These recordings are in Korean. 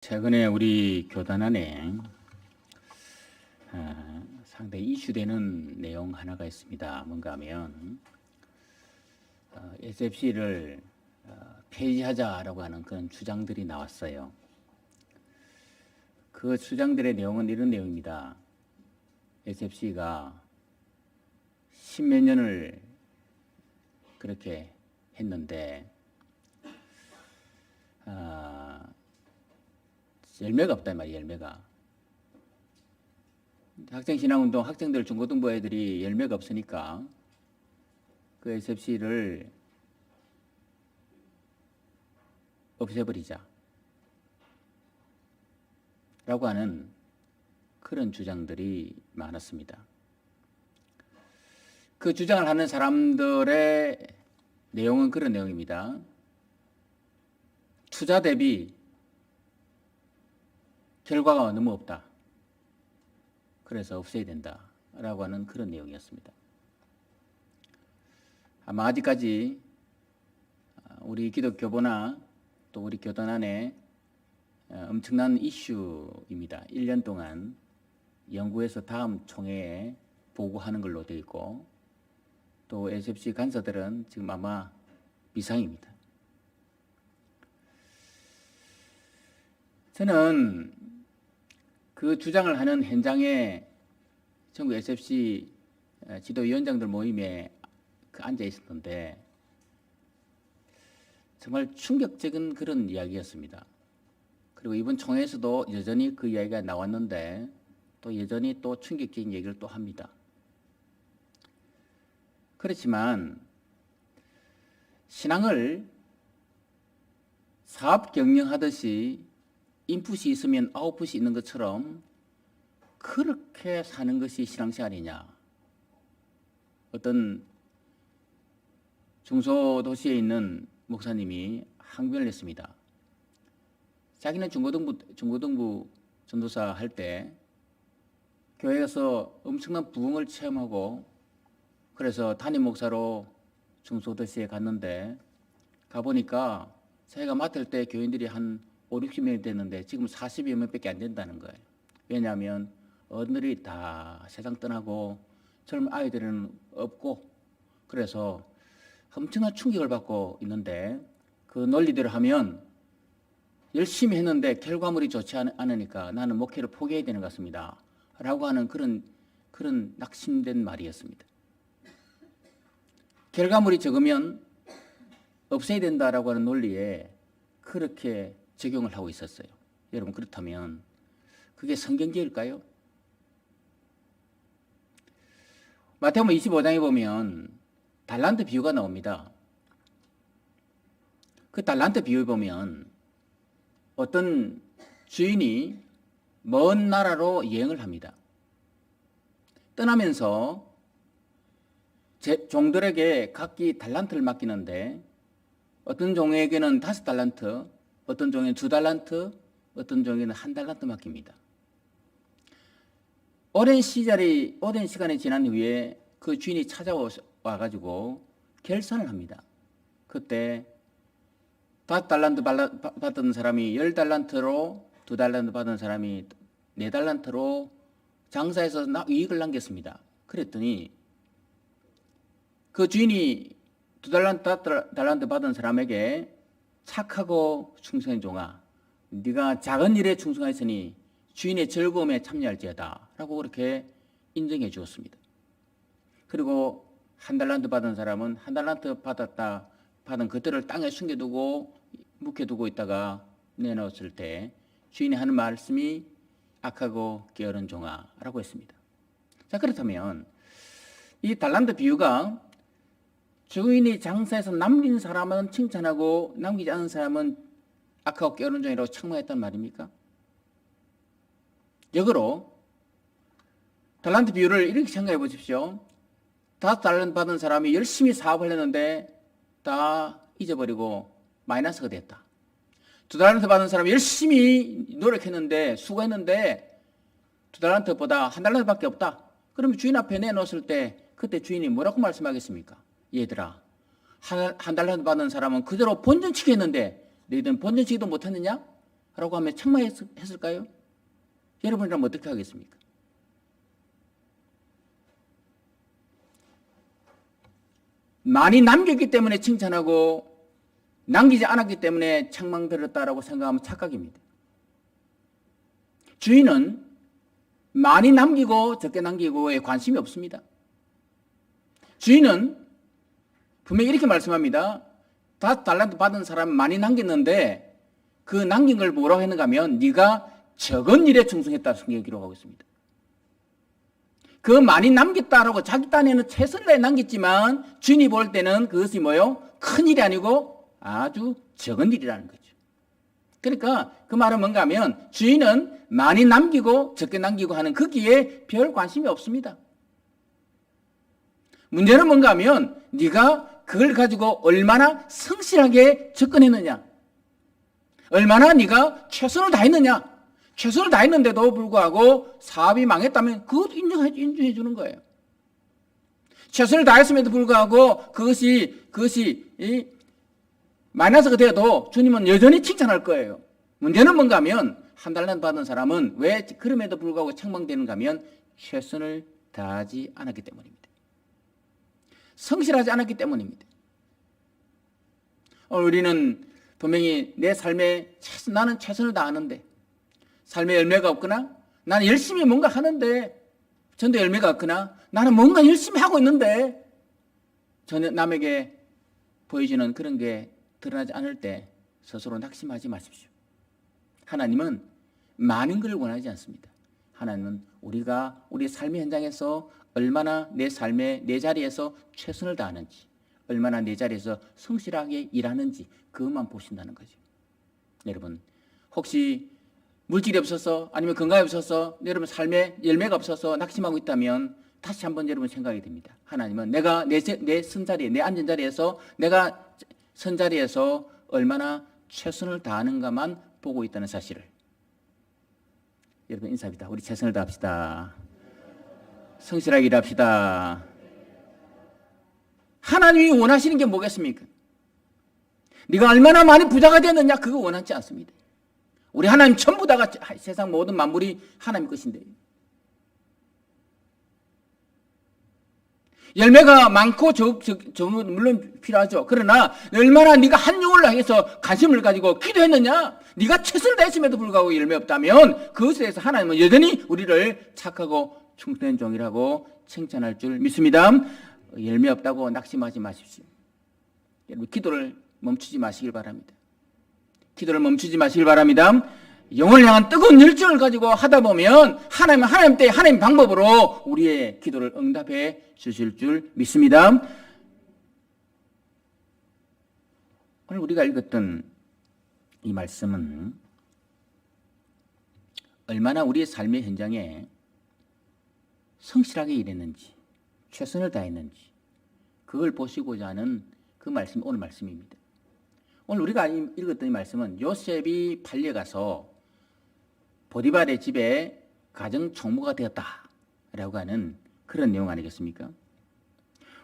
최근에 우리 교단 안에 상당히 이슈되는 내용 하나가 있습니다. 뭔가 하면 SFC를 폐지하자라고 하는 그런 주장들이 나왔어요. 그 주장들의 내용은 이런 내용입니다. SFC가 십몇 년을 그렇게 했는데 열매가 없단 말이에요. 열매가. 학생신앙운동 학생들 중고등부 애들이 열매가 없으니까 그 SFC를 없애버리자 라고 하는 그런 주장들이 많았습니다. 그 주장을 하는 사람들의 내용은 그런 내용입니다. 투자 대비 결과가 너무 없다. 그래서 없애야 된다라고 하는 그런 내용이었습니다. 아마 아직까지 우리 기독교보나 또 우리 교단 안에 엄청난 이슈입니다. 1년 동안 연구해서 다음 총회에 보고하는 걸로 되어 있고 또 SFC 간사들은 지금 아마 비상입니다. 저는 그 주장을 하는 현장에 전국 SFC 지도위원장들 모임에 앉아 있었는데 정말 충격적인 그런 이야기였습니다. 그리고 이번 총회에서도 여전히 그 이야기가 나왔는데 또 여전히 또 충격적인 얘기를 또 합니다. 그렇지만 신앙을 사업 경영하듯이 인풋이 있으면 아웃풋이 있는 것처럼 그렇게 사는 것이 신앙생활이냐. 어떤 중소도시에 있는 목사님이 항변을 했습니다. 자기는 중고등부 전도사 할 때 교회에서 엄청난 부흥을 체험하고 그래서 담임 목사로 중소도시에 갔는데 가보니까 자기가 맡을 때 교인들이 한 5, 60명이 됐는데 지금 40여 명밖에 안 된다는 거예요. 왜냐하면 어른들이 다 세상 떠나고 젊은 아이들은 없고 그래서 엄청난 충격을 받고 있는데 그 논리대로 하면 열심히 했는데 결과물이 좋지 않으니까 나는 목회를 포기해야 되는 것 같습니다. 라고 하는 그런 낙심된 말이었습니다. 결과물이 적으면 없애야 된다라고 하는 논리에 그렇게 적용을 하고 있었어요. 여러분 그렇다면 그게 성경적일까요? 마태복음 25장에 보면 달란트 비유가 나옵니다. 그 달란트 비유에 보면 어떤 주인이 먼 나라로 여행을 합니다. 떠나면서 종들에게 각기 달란트를 맡기는데 어떤 종에게는 5달란트, 어떤 종에는 2달란트, 어떤 종에는 1달란트 맡깁니다. 오랜 시간이 지난 후에 그 주인이 찾아와가지고 결산을 합니다. 그때 5달란트 받은 사람이 10달란트로 2달란트 받은 사람이 4달란트로 장사해서 이익을 남겼습니다. 그랬더니 그 주인이 2달란트 받은 사람에게 착하고 충성한 종아, 네가 작은 일에 충성하였으니 주인의 즐거움에 참여할지어다 라고 그렇게 인정해 주었습니다. 그리고 1달란트 받은 사람은 1달란트 받은 그들을 땅에 숨겨두고 묵혀두고 있다가 내놓았을 때 주인이 하는 말씀이 악하고 게으른 종아 라고 했습니다. 자, 그렇다면 이 달란트 비유가 주인이 장사해서 남긴 사람은 칭찬하고 남기지 않은 사람은 악하고 게으른 종이라고 책망했단 말입니까? 역으로 달란트 비유를 이렇게 생각해 보십시오. 5달란트 받은 사람이 열심히 사업을 했는데 다 잊어버리고 마이너스가 됐다. 2달란트 받은 사람이 열심히 노력했는데 수고했는데 2달란트보다 1달란트밖에 없다. 그러면 주인 앞에 내놓았을 때 그때 주인이 뭐라고 말씀하겠습니까? 얘들아, 한 달란트 받은 사람은 그대로 본전치기 했는데 너희들은 본전치기도 못했느냐? 라고 하면 책망했을까요? 여러분이라면 어떻게 하겠습니까? 많이 남겼기 때문에 칭찬하고 남기지 않았기 때문에 책망들었다라고 생각하면 착각입니다. 주인은 많이 남기고 적게 남기고에 관심이 없습니다. 주인은 분명히 이렇게 말씀합니다. 5달란트 받은 사람은 많이 남겼는데 그 남긴 걸 뭐라고 했는가 하면 네가 적은 일에 충성했다 성경에 기록하고 있습니다. 그 많이 남겼다라고 자기 딴에는 최선을 다해 남겼지만 주인이 볼 때는 그것이 뭐요? 큰 일이 아니고 아주 적은 일이라는 거죠. 그러니까 그 말은 뭔가 하면 주인은 많이 남기고 적게 남기고 하는 거기에 별 관심이 없습니다. 문제는 뭔가 하면 네가 그걸 가지고 얼마나 성실하게 접근했느냐, 얼마나 네가 최선을 다했느냐. 최선을 다했는데도 불구하고 사업이 망했다면 그것도 인정해 주는 거예요. 최선을 다했음에도 불구하고 그것이 마이너스가 되어도 주님은 여전히 칭찬할 거예요. 문제는 뭔가 하면 한 달란트 받은 사람은 왜 그럼에도 불구하고 책망되는가 하면 최선을 다하지 않았기 때문입니다. 성실하지 않았기 때문입니다. 우리는 분명히 내 삶에 나는 최선을 다하는데 삶의 열매가 없거나 나는 열심히 뭔가 하는데 전도 열매가 없거나 나는 뭔가 열심히 하고 있는데 전혀 남에게 보여지는 그런 게 드러나지 않을 때 스스로 낙심하지 마십시오. 하나님은 많은 걸 원하지 않습니다. 하나님은 우리가 우리 삶의 현장에서 얼마나 내 삶의 내 자리에서 최선을 다하는지, 얼마나 내 자리에서 성실하게 일하는지 그것만 보신다는 거죠. 여러분, 혹시 물질이 없어서 아니면 건강이 없어서 여러분 삶에 열매가 없어서 낙심하고 있다면 다시 한번 여러분 생각이 됩니다. 하나님은 내가 내 선자리에, 내 앉은 자리에서 내가 선 자리에서 얼마나 최선을 다하는가만 보고 있다는 사실을. 여러분 인사합니다. 우리 최선을 다합시다. 성실하게 일합시다. 하나님이 원하시는 게 뭐겠습니까? 네가 얼마나 많이 부자가 되느냐 그거 원하지 않습니다. 우리 하나님 전부 다가 세상 모든 만물이 하나님 것인데 열매가 많고 적은 물론 필요하죠. 그러나 얼마나 네가 한 영혼을 향해서 관심을 가지고 기도했느냐, 네가 최선을 다했음에도 불구하고 열매 없다면 그것에 대해서 하나님은 여전히 우리를 착하고 충성된 종이라고 칭찬할 줄 믿습니다. 열매 없다고 낙심하지 마십시오. 여러분 기도를 멈추지 마시길 바랍니다. 기도를 멈추지 마시길 바랍니다. 영혼을 향한 뜨거운 열정을 가지고 하다 보면 하나님은 하나님 때 하나님 방법으로 우리의 기도를 응답해 주실 줄 믿습니다. 오늘 우리가 읽었던 이 말씀은 얼마나 우리의 삶의 현장에 성실하게 일했는지 최선을 다했는지 그걸 보시고자 하는 그 말씀이 오늘 말씀입니다. 오늘 우리가 읽었던 이 말씀은 요셉이 팔려가서 보디발의 집에 가정 총무가 되었다라고 하는 그런 내용 아니겠습니까?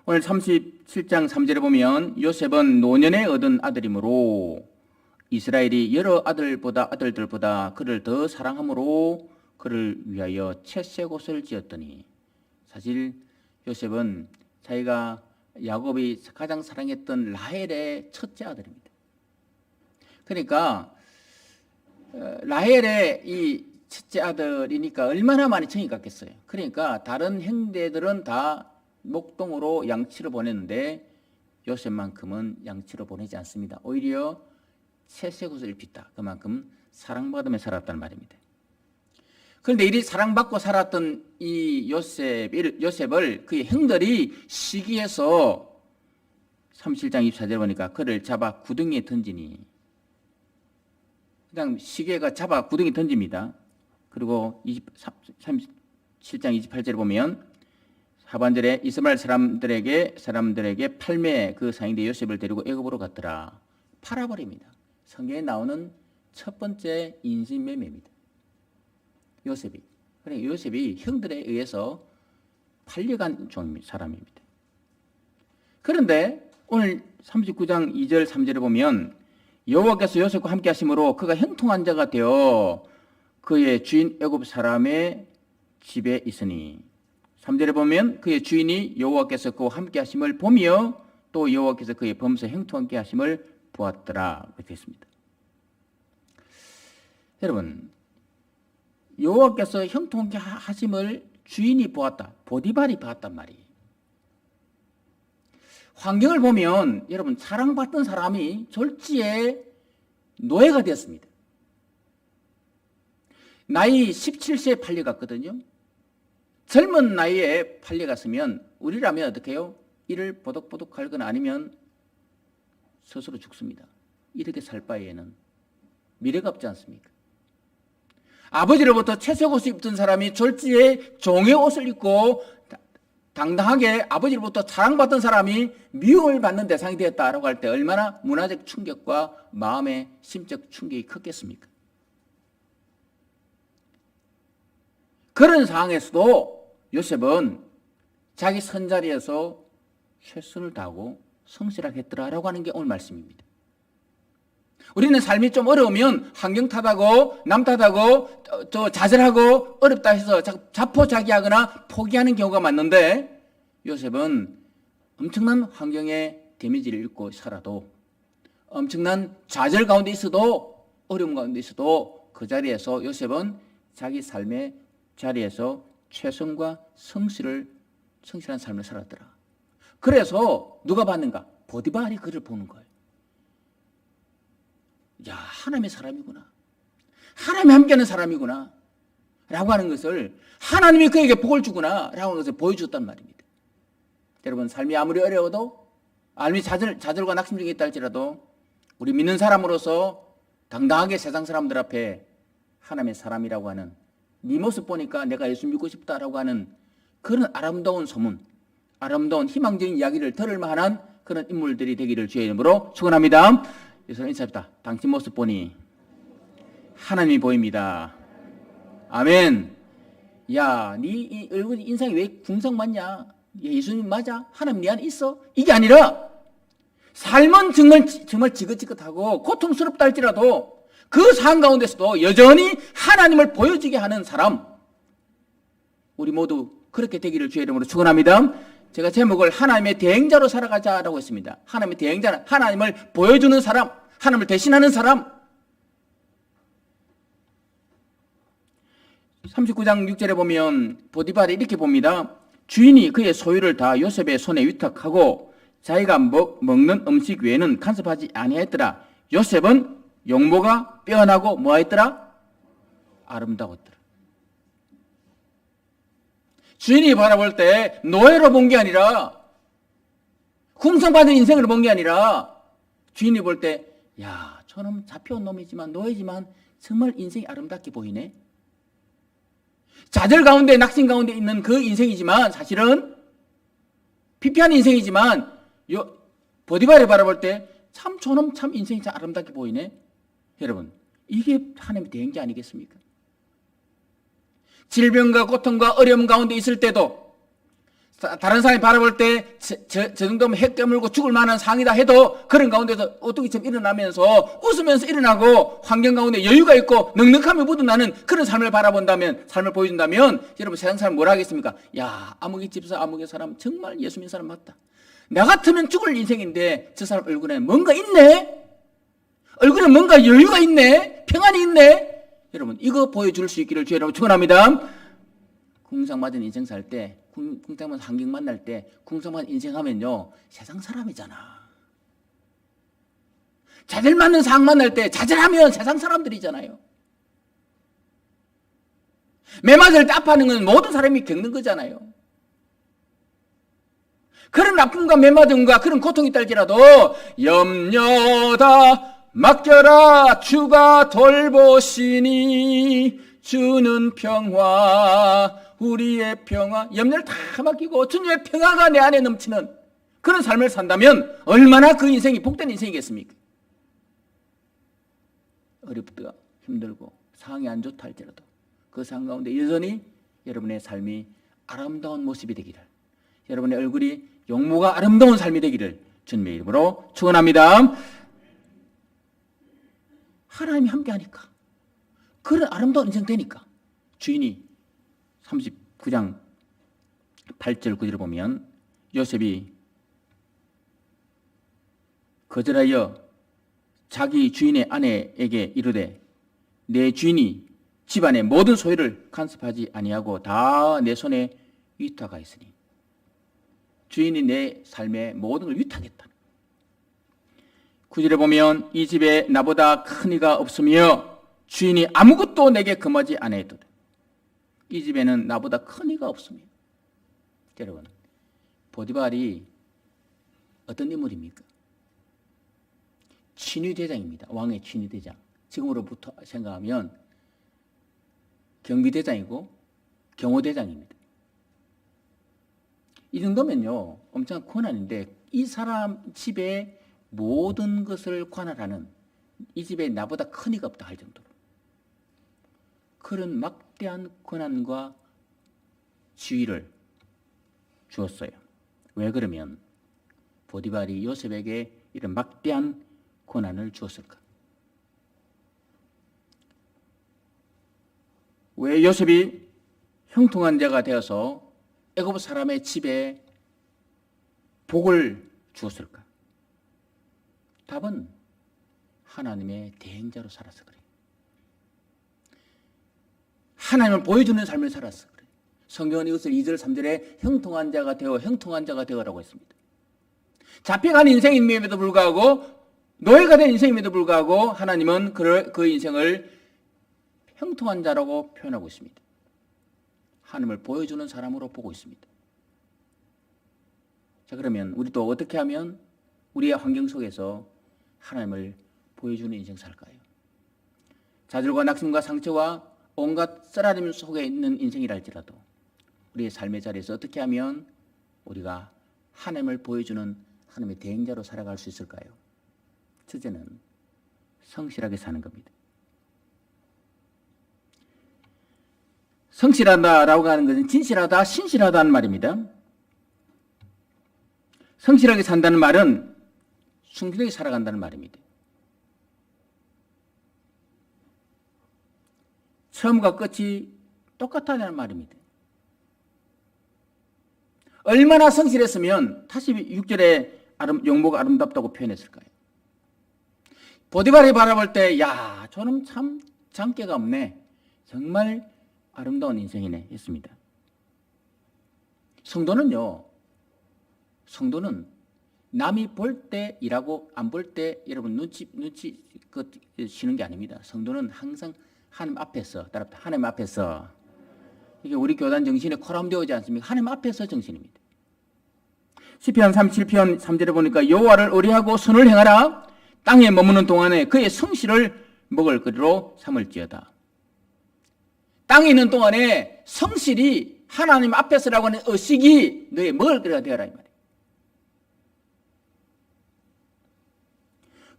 오늘 37장 3절에 보면 요셉은 노년에 얻은 아들이므로 이스라엘이 여러 아들들보다 그를 더 사랑함으로 그를 위하여 채색옷을 지었더니 사실 요셉은 자기가 야곱이 가장 사랑했던 라헬의 첫째 아들입니다. 그러니까 라헬의 이 첫째 아들이니까 얼마나 많이 정이 갔겠어요. 그러니까 다른 형제들은 다 목동으로 양치로 보냈는데 요셉만큼은 양치로 보내지 않습니다. 오히려 채색옷을 입혔다. 그만큼 사랑받으며 살았다는 말입니다. 그런데 이리 사랑받고 살았던 이 요셉을 그의 형들이 시기해서 37장 24절에 보니까 그를 잡아 구덩이에 던지니 그냥 시계가 잡아 구덩이에 던집니다. 그리고 37장 28절에 보면 하반절에 이스라엘 사람들에게 팔매 그 상인대 요셉을 데리고 애굽으로 갔더라. 팔아버립니다. 성경에 나오는 첫 번째 인신매매입니다. 요셉이. 그러니까 요셉이 형들에 의해서 팔려간 사람입니다. 그런데 오늘 39장 2절 3절에 보면 여호와께서 요셉과 함께 하심으로 그가 형통한 자가 되어 그의 주인 애굽 사람의 집에 있으니 3절에 보면 그의 주인이 여호와께서 그와 함께 하심을 보며 또 여호와께서 그의 범사 형통하게 하심을 보았더라 이렇게 했습니다. 여러분, 여호와께서 형통하게 하심을 주인이 보았다. 보디발이 봤단 말이에요. 환경을 보면 여러분 사랑받던 사람이 졸지에 노예가 되었습니다. 나이 17세에 팔려갔거든요. 젊은 나이에 팔려갔으면 우리라면 어떻게 해요? 이를 보독보독 갈거나 아니면 스스로 죽습니다. 이렇게 살 바에는 미래가 없지 않습니까? 아버지로부터 채색 옷을 입던 사람이 졸지에 종의 옷을 입고 당당하게 아버지로부터 사랑받던 사람이 미움을 받는 대상이 되었다라고 할 때 얼마나 문화적 충격과 마음의 심적 충격이 컸겠습니까? 그런 상황에서도 요셉은 자기 선자리에서 최선을 다하고 성실하게 했더라라고 하는 게 오늘 말씀입니다. 우리는 삶이 좀 어려우면 환경 탓하고 남 탓하고 또 좌절하고 어렵다 해서 자포자기하거나 포기하는 경우가 많은데 요셉은 엄청난 환경에 데미지를 입고 살아도 엄청난 좌절 가운데 있어도 어려움 가운데 있어도 그 자리에서 요셉은 자기 삶의 자리에서 최선과 성실한 삶을 살았더라. 그래서 누가 봤는가? 보디발이 그를 보는 거예요. 야, 하나님의 사람이구나. 하나님이 함께하는 사람이구나. 라고 하는 것을 하나님이 그에게 복을 주구나. 라고 하는 것을 보여줬단 말입니다. 여러분, 삶이 아무리 어려워도 아무리 좌절과 낙심 중에 있다 할지라도 우리 믿는 사람으로서 당당하게 세상 사람들 앞에 하나님의 사람이라고 하는 네 모습 보니까 내가 예수 믿고 싶다라고 하는 그런 아름다운 소문, 아름다운 희망적인 이야기를 들을 만한 그런 인물들이 되기를 주의 이름으로 축원합니다. 예수님 인사합니다. 당신 모습 보니 하나님이 보입니다. 아멘. 야, 네 얼굴 인상이 왜 궁상 맞냐? 예수님 맞아? 하나님 네 안에 있어? 이게 아니라 삶은 정말 지긋지긋하고 고통스럽다 할지라도 그 상황 가운데서도 여전히 하나님을 보여주게 하는 사람, 우리 모두 그렇게 되기를 주의 이름으로 축원합니다. 제가 제목을 하나님의 대행자로 살아가자라고 했습니다. 하나님의 대행자는 하나님을 보여주는 사람, 하나님을 대신하는 사람. 39장 6절에 보면 보디발이 이렇게 봅니다. 주인이 그의 소유를 다 요셉의 손에 위탁하고 자기가 먹는 음식 외에는 간섭하지 아니하였더라. 요셉은 용모가 빼어나고 뭐하였더라? 아름다웠더라. 주인이 바라볼 때 노예로 본 게 아니라 궁상받은 인생으로 본 게 아니라 주인이 볼 때 야, 저놈 잡혀온 놈이지만 노예지만 정말 인생이 아름답게 보이네. 좌절 가운데 낙심 가운데 있는 그 인생이지만 사실은 피폐한 인생이지만 보디발이 바라볼 때 참 저놈 참 인생이 참 아름답게 보이네. 여러분, 이게 하나님의 대행자 아니겠습니까? 질병과 고통과 어려움 가운데 있을 때도 다른 사람이 바라볼 때 저 정도면 해 깨물고 죽을 만한 상이다 해도 그런 가운데서 오뚜기처럼 일어나면서 웃으면서 일어나고 환경 가운데 여유가 있고 넉넉함이 묻어나는 그런 삶을 바라본다면, 삶을 보여준다면 여러분 세상 사람 뭐라 하겠습니까? 야, 아무개 집사 아무개 사람 정말 예수 믿는 사람 맞다. 나 같으면 죽을 인생인데 저 사람 얼굴에 뭔가 있네? 얼굴에 뭔가 여유가 있네? 평안이 있네? 여러분, 이거 보여줄 수 있기를 주의 이름으로 축원합니다. 궁상 맞은 인생 살 때, 궁상 맞은 환경 만날 때, 궁상 맞은 인생 하면요, 세상 사람이잖아. 좌절 맞는 상황 만날 때, 좌절하면 세상 사람들이잖아요. 매 맞을 때 아파하는 건 모든 사람이 겪는 거잖아요. 그런 아픔과 매 맞음과 그런 고통이 있달지라도 염려다 맡겨라 주가 돌보시니 주는 평화 우리의 평화, 염려를 다 맡기고 주님의 평화가 내 안에 넘치는 그런 삶을 산다면 얼마나 그 인생이 복된 인생이겠습니까? 어렵다 힘들고 상황이 안 좋다 할지라도 그 상황 가운데 여전히 여러분의 삶이 아름다운 모습이 되기를, 여러분의 얼굴이 용모가 아름다운 삶이 되기를 주님의 이름으로 축원합니다. 하나님이 함께하니까 그런 아름다운 인생 되니까. 주인이 39장 8절 9절을 보면 요셉이 거절하여 자기 주인의 아내에게 이르되 내 주인이 집안의 모든 소유를 간섭하지 아니하고 다 내 손에 위탁하였으니 주인이 내 삶의 모든 걸 위탁했다. 9절에 보면 이 집에 나보다 큰 이가 없으며 주인이 아무것도 내게 금하지 아니하였도다. 이 집에는 나보다 큰 이가 없으며. 여러분, 보디발이 어떤 인물입니까? 친위대장입니다. 왕의 친위대장. 지금으로부터 생각하면 경비대장이고 경호대장입니다. 이 정도면요 엄청난 권한인데 이 사람 집에 모든 것을 관할하는, 이 집에 나보다 큰 이가 없다 할 정도로 그런 막대한 권한과 지위를 주었어요. 왜 그러면 보디발이 요셉에게 이런 막대한 권한을 주었을까? 왜 요셉이 형통한 자가 되어서 애굽 사람의 집에 복을 주었을까? 답은 하나님의 대행자로 살아서 그래요. 하나님을 보여주는 삶을 살아서 그래요. 성경은 이것을 2절 3절에 형통한 자가 되어 형통한 자가 되어라고 했습니다. 잡혀간 인생임에도 불구하고 노예가 된 인생임에도 불구하고 하나님은 그 인생을 형통한 자라고 표현하고 있습니다. 하나님을 보여주는 사람으로 보고 있습니다. 자, 그러면 우리도 어떻게 하면 우리의 환경 속에서 하나님을 보여주는 인생 살까요? 좌절과 낙심과 상처와 온갖 쓰라림 속에 있는 인생이라 할지라도 우리의 삶의 자리에서 어떻게 하면 우리가 하나님을 보여주는 하나님의 대행자로 살아갈 수 있을까요? 첫째는 성실하게 사는 겁니다. 성실하다라고 하는 것은 진실하다, 신실하다는 말입니다. 성실하게 산다는 말은 순결하게 살아간다는 말입니다. 처음과 끝이 똑같다는 말입니다. 얼마나 성실했으면 다시 6절에 용모가 아름답다고 표현했을까요? 보디발이 바라볼 때, 야, 저놈 참 장깨가 없네. 정말 아름다운 인생이네 했습니다. 성도는 남이 볼 때 일하고 안 볼 때 여러분 눈치 쉬는 게 아닙니다. 성도는 항상 하나님 앞에서, 따라붙어 하나님 앞에서, 이게 우리 교단 정신에 코람되어지 않습니까? 하나님 앞에서 정신입니다. 시편 37편 3절에 보니까 여호와를 의뢰하고 선을 행하라. 땅에 머무는 동안에 그의 성실을 먹을 거리로 삼을지어다. 땅에 있는 동안에 성실이 하나님 앞에서라고 하는 의식이 너의 먹을 거리가 되어라 이 말이에요.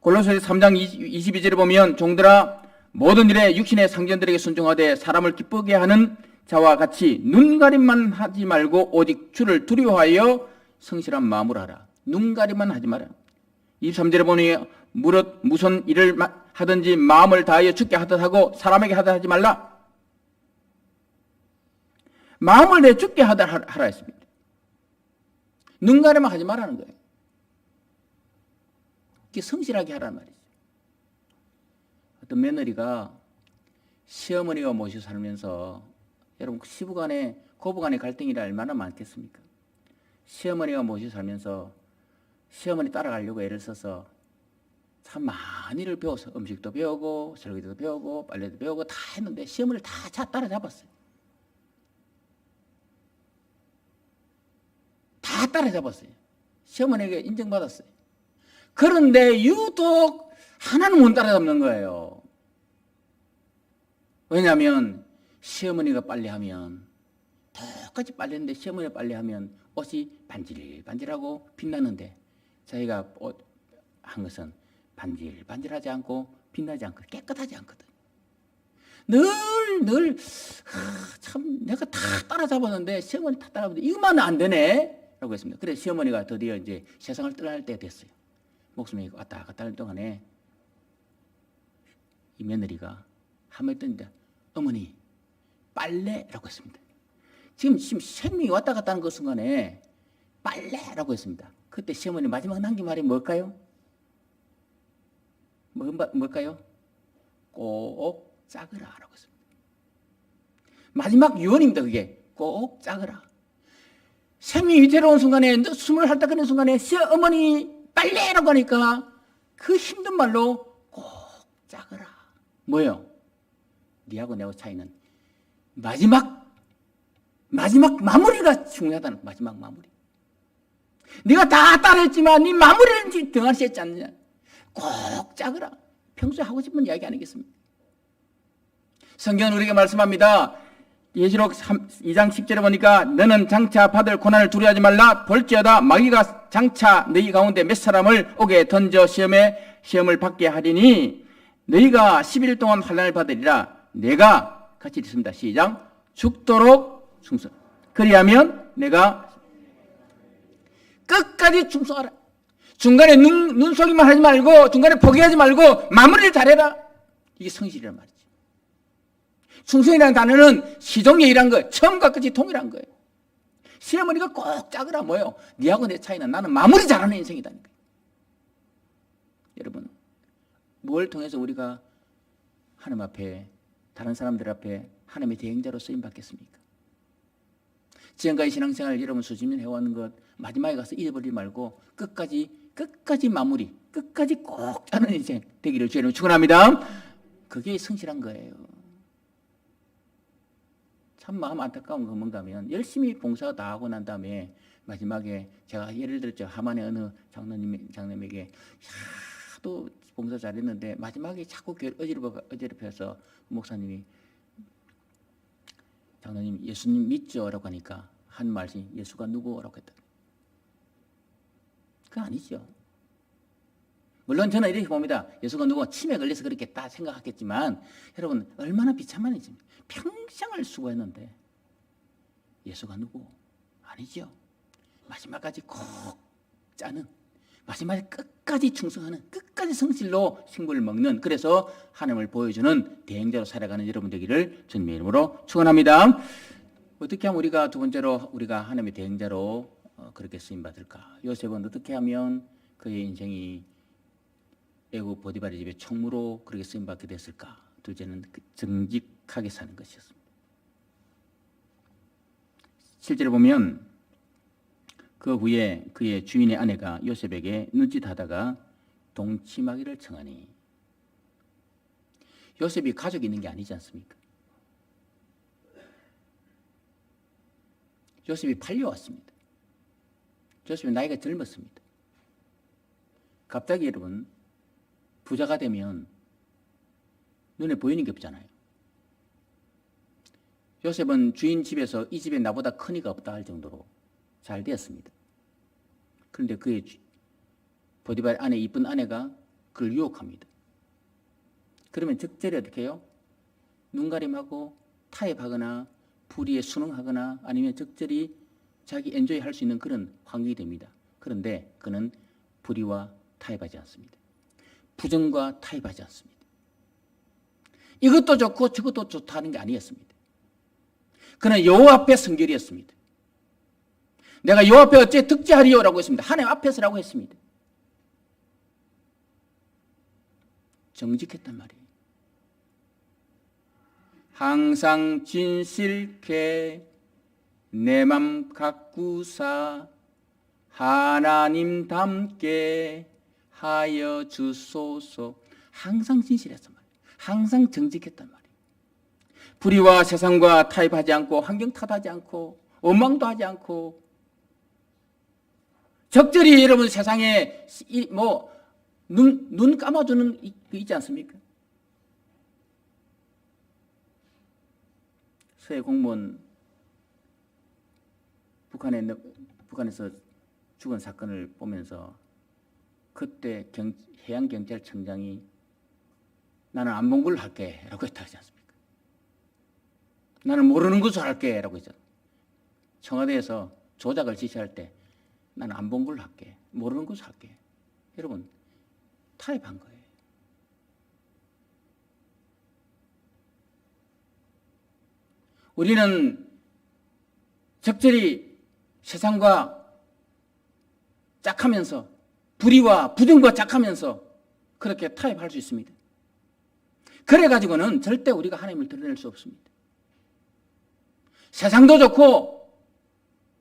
골로새서 3장 22절에 보면 종들아 모든 일에 육신의 상전들에게 순종하되 사람을 기쁘게 하는 자와 같이 눈가림만 하지 말고 오직 주를 두려워하여 성실한 마음으로 하라. 눈가림만 하지 마라. 23절에 보니 무슨 일을 하든지 마음을 다하여 주께 하듯 하고 사람에게 하듯 하지 말라. 마음을 내 주께 하라 했습니다. 눈 가리면 하지 말라는 거예요. 이게 성실하게 하라는 말이죠. 어떤 며느리가 시어머니가 모시고 살면서 여러분 시부간에 고부간의 갈등이 얼마나 많겠습니까? 시어머니가 모시고 살면서 시어머니 따라가려고 애를 써서 참 많은 일을 배워서 음식도 배우고 설거지도 배우고 빨래도 배우고 다 했는데 시어머니를 다 따라잡았어요. 다 따라잡았어요. 시어머니에게 인정받았어요. 그런데 유독 하나는 못 따라잡는 거예요. 왜냐하면 시어머니가 빨래하면 똑같이 빨래했는데 시어머니가 빨래하면 옷이 반질반질하고 빛나는데 자기가 한 것은 반질반질하지 않고 빛나지 않고 깨끗하지 않거든. 늘 참 내가 다 따라잡았는데 시어머니 다 따라잡았는데 이것만 안 되네 라고 했습니다. 그래서 시어머니가 드디어 이제 세상을 떠날 때가 됐어요. 목숨이 왔다 갔다 할 동안에 이 며느리가 한번 했던데 어머니 빨래라고 했습니다. 지금 생명이 왔다 갔다 하는 그 순간에 빨래라고 했습니다. 그때 시어머니 마지막 남긴 말이 뭘까요? 뭘까요? 꼭 짝으라라고 했습니다. 마지막 유언입니다. 그게 꼭 짝으라. 생명이 위태로운 순간에 숨을 헐떡거리는 순간에 시어머니 빨래라고 하니까 그 힘든 말로 꼭 짝으라. 뭐예요? 니하고 내하고 차이는 마지막 마무리가 중요하다는 마지막 마무리. 네가 다 따라했지만 네 마무리는 등한시 했지 않느냐. 꼭 짝으라. 평소에 하고 싶은 이야기 아니겠습니까? 성경은 우리에게 말씀합니다. 예시록 2장 10절에 보니까 너는 장차 받을 고난을 두려워하지 말라. 볼지어다 마귀가 장차 너희 가운데 몇 사람을 옥에 던져 시험을 받게 하리니 너희가 10일 동안 환난을 받으리라. 내가 같이 읽습니다. 시작. 죽도록 충성. 그리하면 내가 끝까지 충성하라. 중간에 눈속이만 하지 말고 중간에 포기하지 말고 마무리를 잘해라. 이게 성실이란 말이지. 충성이라는 단어는 시종예의란 거예요. 처음과 끝이 동일한 거예요. 시어머니가 꼭 짝으라 뭐예요? 니하고 내 차이는 나는 마무리 잘하는 인생이다니까. 여러분, 뭘 통해서 우리가 하나님 앞에 다른 사람들 앞에 하나님의 대행자로 쓰임 받겠습니까? 지금까지 신앙생활 여러분 수십 년 해왔는 것 마지막에 가서 잊어버리지 말고 끝까지 마무리, 끝까지 꼭 짜는 인생 되기를 주님 축원합니다. 그게 성실한 거예요. 참 마음 안타까운 건 뭔가 하면 열심히 봉사 다 하고 난 다음에 마지막에 제가 예를 들었죠. 하만의 어느 장로님에게 하도 봉사 잘했는데 마지막에 자꾸 어지럽혀서 목사님이 장로님 예수님 믿죠? 라고 하니까 한 말이 예수가 누구라고 했다. 그거 아니죠. 물론 저는 이렇게 봅니다. 예수가 누구 치매에 걸려서 그렇겠다 생각하겠지만 여러분 얼마나 비참한 일입니까? 평생을 수고했는데 예수가 누구? 아니죠. 마지막까지 꼭 짜는 마지막에 끝까지 충성하는 끝까지 성실로 식물을 먹는 그래서 하나님을 보여주는 대행자로 살아가는 여러분 되기를 주님의 이름으로 축원합니다. 어떻게 하면 우리가 두 번째로 우리가 하나님의 대행자로 그렇게 쓰임받을까? 요셉은 어떻게 하면 그의 인생이 애굽 보디발의 집에 총무로 그렇게 쓰임받게 됐을까? 둘째는 정직하게 사는 것이었습니다. 실제로 보면 그 후에 그의 주인의 아내가 요셉에게 눈짓하다가 동침하기를 청하니 요셉이 가족이 있는 게 아니지 않습니까? 요셉이 팔려왔습니다. 요셉이 나이가 젊었습니다. 갑자기 여러분 부자가 되면 눈에 보이는 게 없잖아요. 요셉은 주인 집에서 이 집에 나보다 큰 이가 없다 할 정도로 잘 되었습니다. 그런데 그의 보디발 아내 이쁜 아내가 그를 유혹합니다. 그러면 적절히 어떻게 해요? 눈가림하고 타협하거나 불의에 순응하거나 아니면 적절히 자기 엔조이 할 수 있는 그런 환경이 됩니다. 그런데 그는 불의와 타협하지 않습니다. 부정과 타협하지 않습니다. 이것도 좋고 저것도 좋다는 게 아니었습니다. 그는 여호와 앞에 성결이었습니다. 내가 여호와 앞에 어째 득제하리요라고 했습니다. 하나님 앞에서라고 했습니다. 정직했단 말이에요. 항상 진실케 내 맘 가꾸사 하나님 닮게 하여 주소서. 항상 진실했단 말이에요. 항상 정직했단 말이에요. 불의와 세상과 타협하지 않고 환경 탓하지 않고 원망도 하지 않고 적절히 여러분 세상에 눈 감아주는 거 있지 않습니까? 서해 공무원 북한에서 죽은 사건을 보면서 그때 해양경찰청장이 나는 안 본 걸로 할게 라고 했다 하지 않습니까? 나는 모르는 것으로 할게 라고 했잖아요. 청와대에서 조작을 지시할 때 나는 안 본 걸로 할게. 모르는 것으로 할게. 여러분 타협한 거예요. 우리는 적절히 세상과 짝하면서 불의와 부정과 짝하면서 그렇게 타협할 수 있습니다. 그래가지고는 절대 우리가 하나님을 드러낼 수 없습니다. 세상도 좋고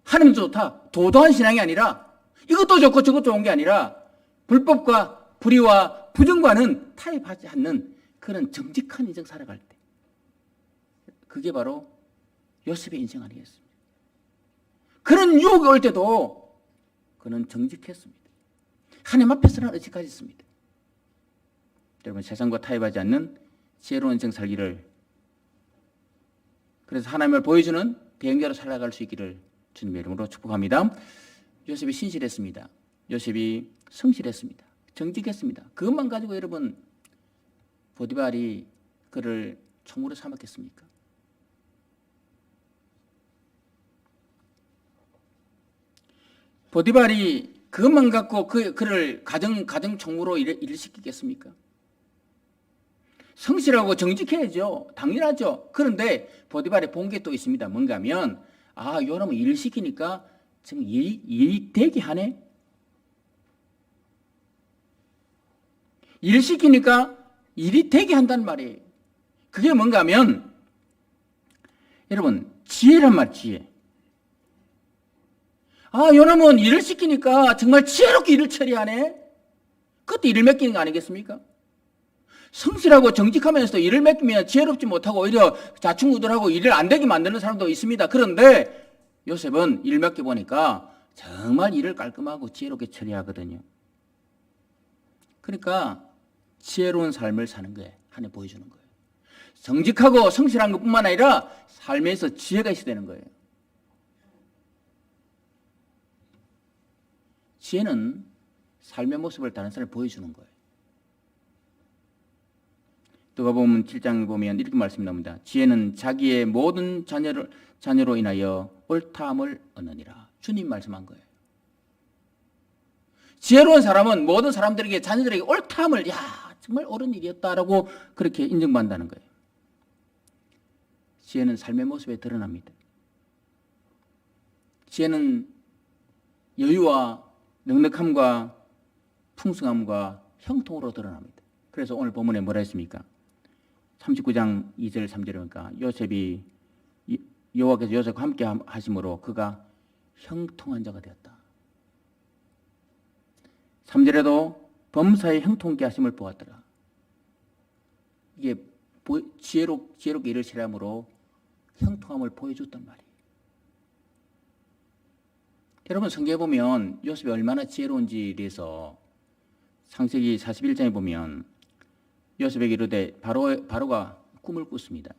하나님도 좋다. 도도한 신앙이 아니라 이것도 좋고 저것도 좋은 게 아니라 불법과 불의와 부정과는 타협하지 않는 그런 정직한 인생 살아갈 때, 그게 바로 요셉의 인생 아니겠습니까? 그런 유혹이 올 때도 그는 정직했습니다. 하나님 앞에서는 의식하셨습니다. 여러분, 세상과 타협하지 않는 지혜로운 인생 살기를, 그래서 하나님을 보여주는 대행자로 살아갈 수 있기를 주님의 이름으로 축복합니다. 요셉이 신실했습니다. 요셉이 성실했습니다. 정직했습니다. 그것만 가지고 여러분 보디발이 그를 총무로 삼았겠습니까? 보디발이 그것만 갖고 그를 가정 총무로 일을 시키겠습니까? 성실하고 정직해야죠. 당연하죠. 그런데 보디발이 본 게 또 있습니다. 뭔가 하면, 요 놈은 일을 시키니까 지금 일이 되게 하네? 일을 시키니까 일이 되게 한다는 말이에요. 그게 뭔가 하면, 여러분, 지혜란 말, 지혜. 요 놈은 일을 시키니까 정말 지혜롭게 일을 처리하네? 그것도 일을 맡기는 거 아니겠습니까? 성실하고 정직하면서도 일을 맡기면 지혜롭지 못하고 오히려 자충우돌하고 일을 안 되게 만드는 사람도 있습니다. 그런데 요셉은 일 맡겨보니까 정말 일을 깔끔하고 지혜롭게 처리하거든요. 그러니까 지혜로운 삶을 사는 거예요. 하나님 보여주는 거예요. 정직하고 성실한 것뿐만 아니라 삶에서 지혜가 있어야 되는 거예요. 지혜는 삶의 모습을 다른 사람에 보여주는 거예요. 누가복음 7장에 보면 이렇게 말씀이 나옵니다. 지혜는 자기의 모든 자녀로 인하여 옳다함을 얻느니라. 주님 말씀한 거예요. 지혜로운 사람은 모든 사람들에게, 자녀들에게 옳다함을, 정말 옳은 일이었다라고 그렇게 인정받는다는 거예요. 지혜는 삶의 모습에 드러납니다. 지혜는 여유와 넉넉함과 풍성함과 형통으로 드러납니다. 그래서 오늘 본문에 뭐라 했습니까? 39장 2절 3절에 보니까 요셉이 여호와께서 요셉과 함께 하심으로 그가 형통한 자가 되었다. 3절에도 범사에 형통케 하심을 보았더라. 이게 지혜롭게 일을 처리함으로 형통함을 보여줬단 말이에요. 여러분, 성경에 보면 요셉이 얼마나 지혜로운지에 대해서 창세기 41장에 보면 요셉에게 이르되 바로가 꿈을 꿨습니다.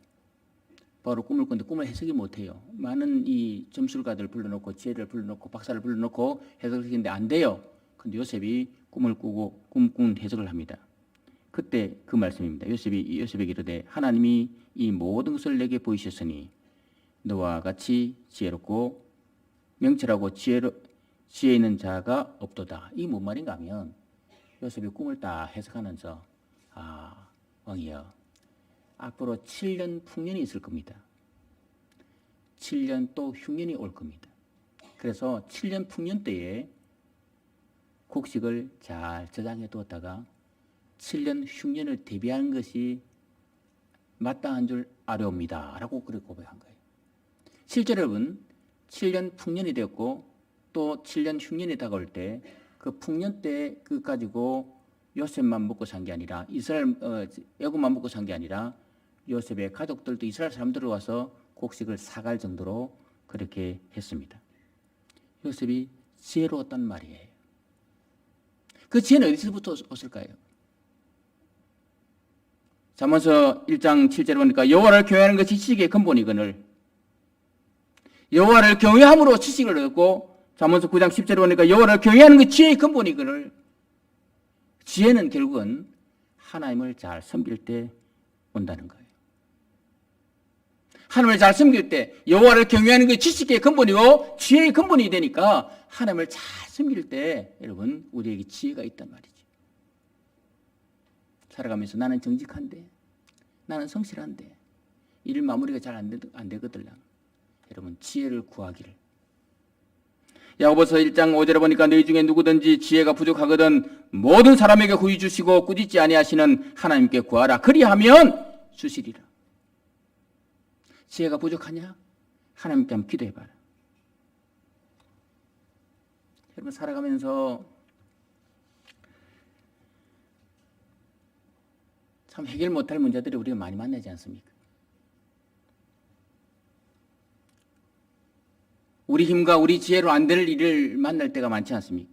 바로 꿈을 꿨는데 꿈을 해석이 못해요. 많은 이 점술가들 불러놓고 지혜를 불러놓고 박사를 불러놓고 해석을 시키는데 안 돼요. 근데 요셉이 꿈을 꾸고 꿈꾼 해석을 합니다. 그때 그 말씀입니다. 요셉에게 이르되 하나님이 이 모든 것을 내게 보이셨으니 너와 같이 지혜롭고 명철하고 지혜 있는 자가 없도다. 이게 뭔 말인가 하면 요셉이 꿈을 딱 해석하면서 왕이여, 앞으로 7년 풍년이 있을 겁니다. 7년 또 흉년이 올 겁니다. 그래서 7년 풍년 때에 곡식을 잘 저장해 두었다가 7년 흉년을 대비하는 것이 마땅한 줄 아려옵니다. 라고 그렇게 고백한 거예요. 실제로 여러분, 7년 풍년이 되었고 또 7년 흉년이 다가올 때 그 풍년 때 그 가지고 요셉만 먹고 산 게 아니라 애굽만 먹고 산 게 아니라 요셉의 가족들도 이스라엘 사람들이 와서 곡식을 사갈 정도로 그렇게 했습니다. 요셉이 지혜로웠단 말이에요. 그 지혜는 어디서부터 왔을까요? 잠언서 1장 7절에 보니까 여호와를 경외하는 것이 지식의 근본이거늘 여호와를 경외함으로 지식을 얻고, 잠언서 9장 10절에 보니까 여호와를 경외하는 것이 지혜의 근본이거늘 지혜는 결국은 하나님을 잘 섬길 때 온다는 거예요. 하나님을 잘 섬길 때 여호와를 경외하는 게 지식의 근본이고 지혜의 근본이 되니까 하나님을 잘 섬길 때 여러분 우리에게 지혜가 있단 말이죠. 살아가면서 나는 정직한데, 나는 성실한데, 일 마무리가 잘 안 되거든요. 여러분 지혜를 구하기를. 야고보서 1장 5절에 보니까 너희 중에 누구든지 지혜가 부족하거든 모든 사람에게 후히 주시고 꾸짖지 아니하시는 하나님께 구하라. 그리하면 주시리라. 지혜가 부족하냐? 하나님께 한번 기도해봐라. 여러분 살아가면서 참 해결 못할 문제들이 우리가 많이 만나지 않습니까? 우리 힘과 우리 지혜로 안 될 일을 만날 때가 많지 않습니까?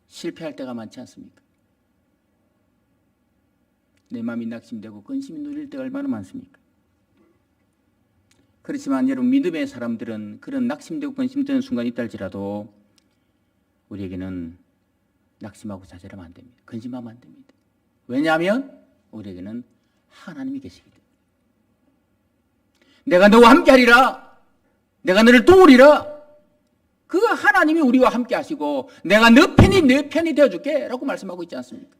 실패할 때가 많지 않습니까? 내 마음이 낙심되고 근심이 눌릴 때가 얼마나 많습니까? 그렇지만 여러분 믿음의 사람들은 그런 낙심되고 근심되는 순간이 있다 할지라도 우리에게는 낙심하고 좌절하면 안 됩니다. 근심하면 안 됩니다. 왜냐하면 우리에게는 하나님이 계시기 때문에. 내가 너와 함께 하리라. 내가 너를 도우리라. 그 하나님이 우리와 함께 하시고 내가 너 편이 되어줄게 라고 말씀하고 있지 않습니까?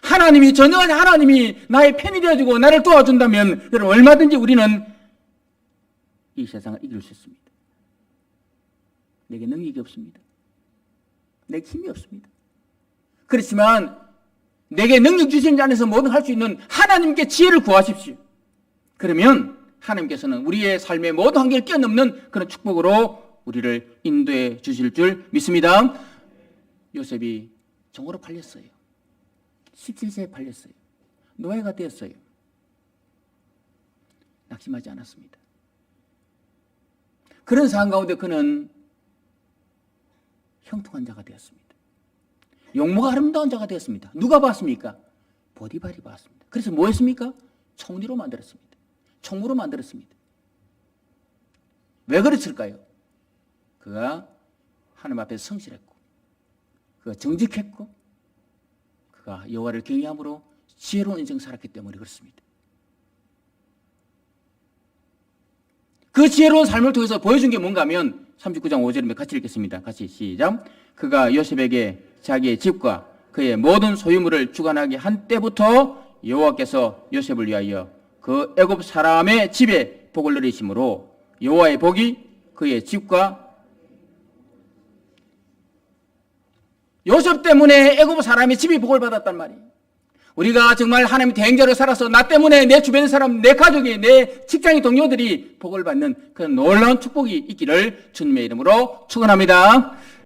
하나님이 전능한 하나님이 나의 편이 되어주고 나를 도와준다면 여러분 얼마든지 우리는 이 세상을 이길 수 있습니다. 내게 능력이 없습니다. 내게 힘이 없습니다. 그렇지만 내게 능력 주신 자 안에서 뭐든 할 수 있는 하나님께 지혜를 구하십시오. 그러면 하나님께서는 우리의 삶의 모든 한계를 뛰어넘는 그런 축복으로 우리를 인도해 주실 줄 믿습니다. 요셉이 종으로 팔렸어요. 17세에 팔렸어요. 노예가 되었어요. 낙심하지 않았습니다. 그런 상황 가운데 그는 형통한 자가 되었습니다. 용모가 아름다운 자가 되었습니다. 누가 봤습니까? 보디발이 봤습니다. 그래서 뭐 했습니까? 총리로 만들었습니다. 총무로 만들었습니다. 왜 그랬을까요? 그가 하나님 앞에 성실했고 그가 정직했고 그가 여호와를 경외함으로 지혜로운 인생 살았기 때문에 그렇습니다. 그 지혜로운 삶을 통해서 보여준 게 뭔가 하면 39장 5절에 같이 읽겠습니다. 같이 시작. 그가 요셉에게 자기의 집과 그의 모든 소유물을 주관하게 한 때부터 여호와께서 요셉을 위하여 그 애굽 사람의 집에 복을 내리심으로 여호와의 복이 그의 집과 요셉 때문에 애굽 사람의 집이 복을 받았단 말이에요. 우리가 정말 하나님의 대행자로 살아서 나 때문에 내 주변의 사람, 내 가족이, 내 직장의 동료들이 복을 받는 그런 놀라운 축복이 있기를 주님의 이름으로 축원합니다.